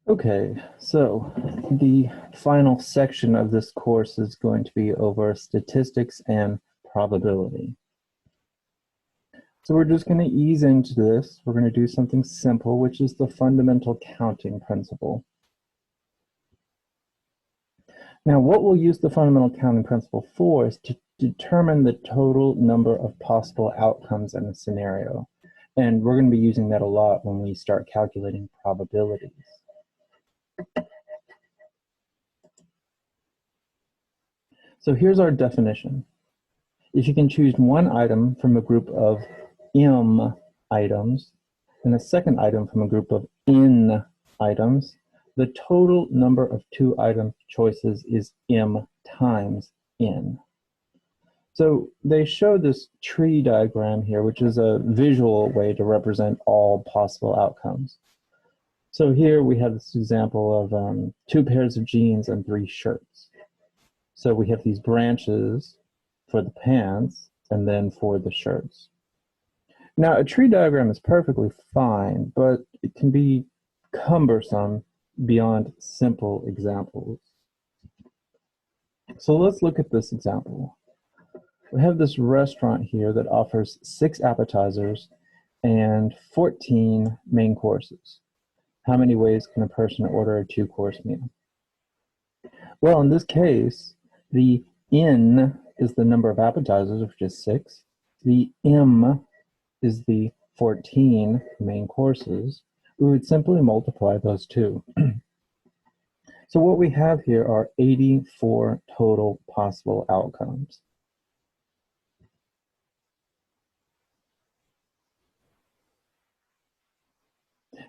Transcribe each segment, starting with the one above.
Okay, so the final section of this course is going to be over statistics and probability. So we're just going to ease into this. We're going to do something simple, which is the fundamental counting principle. Now, what we'll use the fundamental counting principle for is to determine the total number of possible outcomes in a scenario. And we're going to be using that a lot when we start calculating probabilities. So here's our definition. If you can choose one item from a group of m items and a second item from a group of n items, the total number of two item choices is m times n. So they show this tree diagram here, which is a visual way to represent all possible outcomes. So here we have this example of two pairs of jeans and three shirts. So we have these branches for the pants and then for the shirts. Now, a tree diagram is perfectly fine, but it can be cumbersome beyond simple examples. So let's look at this example. We have this restaurant here that offers 6 appetizers and 14 main courses. How many ways can a person order a 2-course meal? Well, in this case, the n is the number of appetizers, which is 6. The m is the 14 main courses. We would simply multiply those two. So what we have here are 84 total possible outcomes.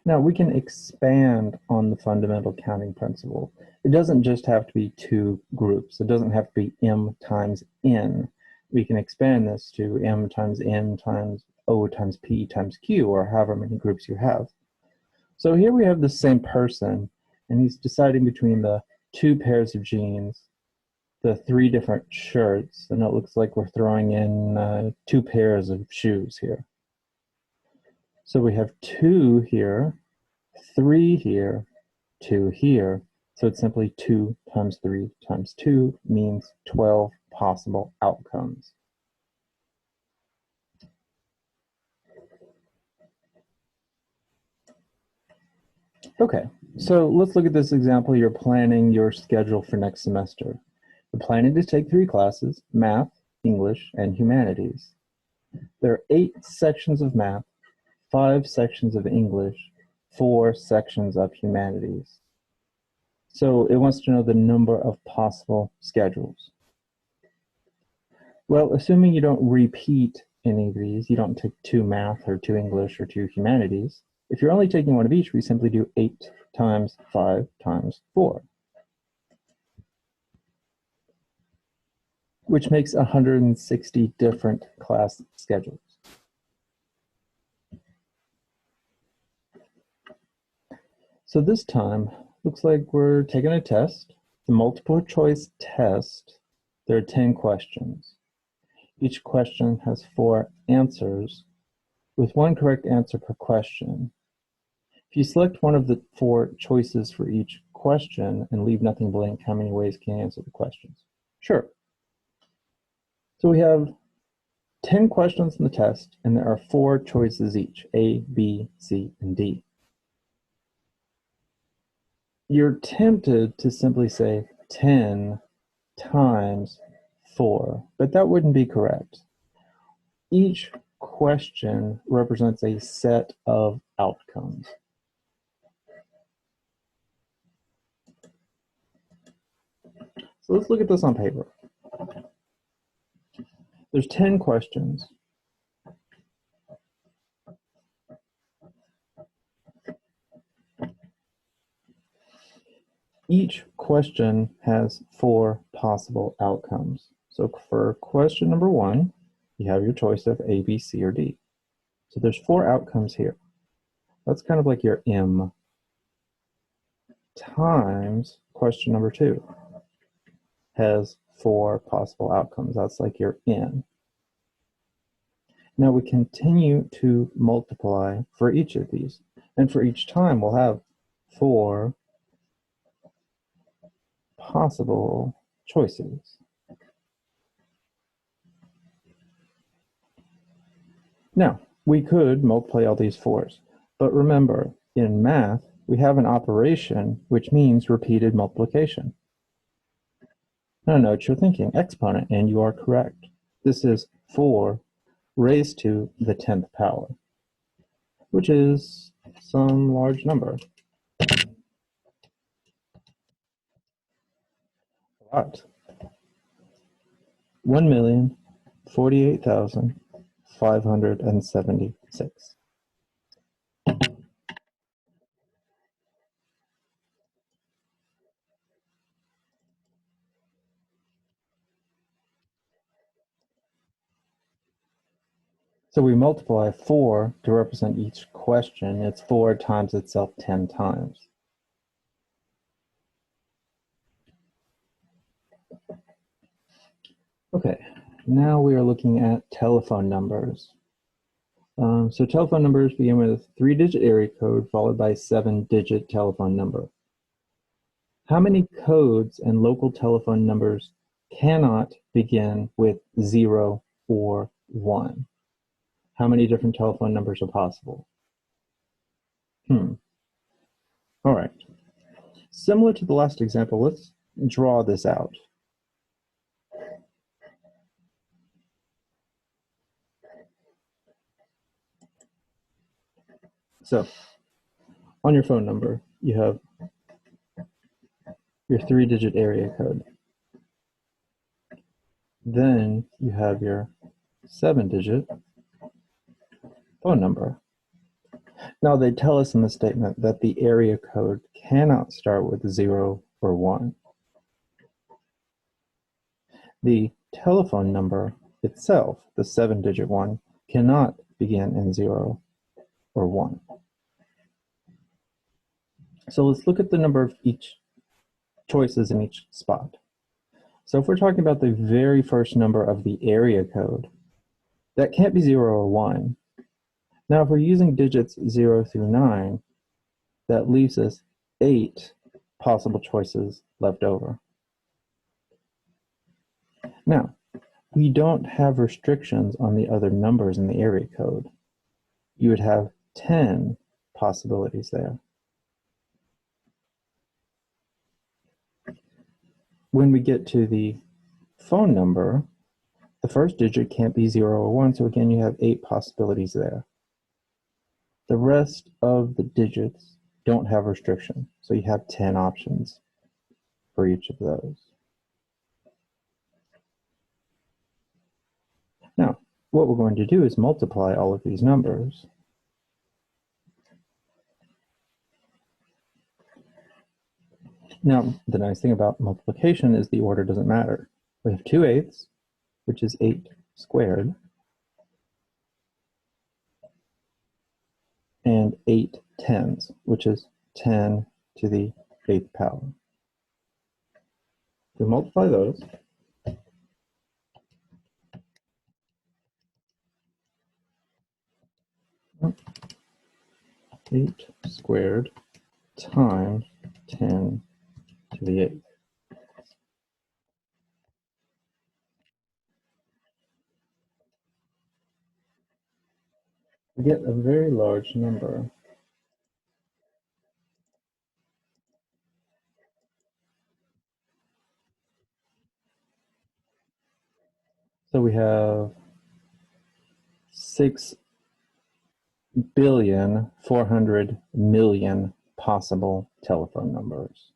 Now we can expand on the fundamental counting principle. It doesn't just have to be two groups. It doesn't have to be m times n. We can expand this to m times n times o times p times q, or however many groups you have. So here we have the same person, and he's deciding between the 2 pairs of jeans, the 3 different shirts, and it looks like we're throwing in 2 pairs of shoes here. So we have 2 here, 3 here, 2 here. So it's simply 2 times 3 times 2 means 12 possible outcomes. Okay, so let's look at this example. You're planning your schedule for next semester. You're planning to take 3 classes: math, English, and humanities. There are 8 sections of math, 5 sections of English, 4 sections of humanities. So it wants to know the number of possible schedules. Well, assuming you don't repeat any of these, you don't take 2 math or 2 English or 2 humanities. If you're only taking one of each, we simply do 8 times 5 times 4, which makes 160 different class schedules. So this time, looks like we're taking a test. The multiple choice test, there are 10 questions. Each question has 4 answers, with 1 correct answer per question. If you select one of the 4 choices for each question and leave nothing blank, how many ways can you answer the questions? Sure. So we have 10 questions in the test, and there are 4 choices each: A, B, C, and D. You're tempted to simply say 10 times 4, but that wouldn't be correct. Each question represents a set of outcomes. So let's look at this on paper. There's 10 questions. Each question has 4 possible outcomes. So for question number 1, you have your choice of A, B, C, or D. So there's 4 outcomes here. That's kind of like your M times question number 2 has 4 possible outcomes. That's like your N. Now we continue to multiply for each of these. And for each time, we'll have 4 possible choices. Now, we could multiply all these 4s, but remember, in math, we have an operation which means repeated multiplication. Now note you're thinking exponent, and you are correct. This is 4 raised to the 10th power, which is some large number. A lot. 1,048,576. So we multiply 4 to represent each question. It's 4 times itself 10 times. Okay, now we are looking at telephone numbers. So telephone numbers begin with a 3-digit area code followed by a 7-digit telephone number. How many codes and local telephone numbers cannot begin with 0 or 1? How many different telephone numbers are possible? All right. Similar to the last example, let's draw this out. So, on your phone number, you have your 3-digit area code. Then you have your 7-digit phone number. Now, they tell us in the statement that the area code cannot start with 0 or 1. The telephone number itself, the 7-digit one, cannot begin in 0 or 1. So let's look at the number of each choices in each spot. So if we're talking about the very first number of the area code, that can't be 0 or 1. Now, if we're using digits 0 through 9, that leaves us 8 possible choices left over. Now, we don't have restrictions on the other numbers in the area code. You would have 10 possibilities there. When we get to the phone number, the first digit can't be 0 or 1, so again, you have 8 possibilities there. The rest of the digits don't have restriction, so you have 10 options for each of those. Now, what we're going to do is multiply all of these numbers. Now, the nice thing about multiplication is the order doesn't matter. We have 2/8, which is 8 squared, and 8 tens, which is 10 to the 8th power. We multiply those. Eight squared times 10 to the 8th. We get a very large number. So we have 6,400,000,000 possible telephone numbers.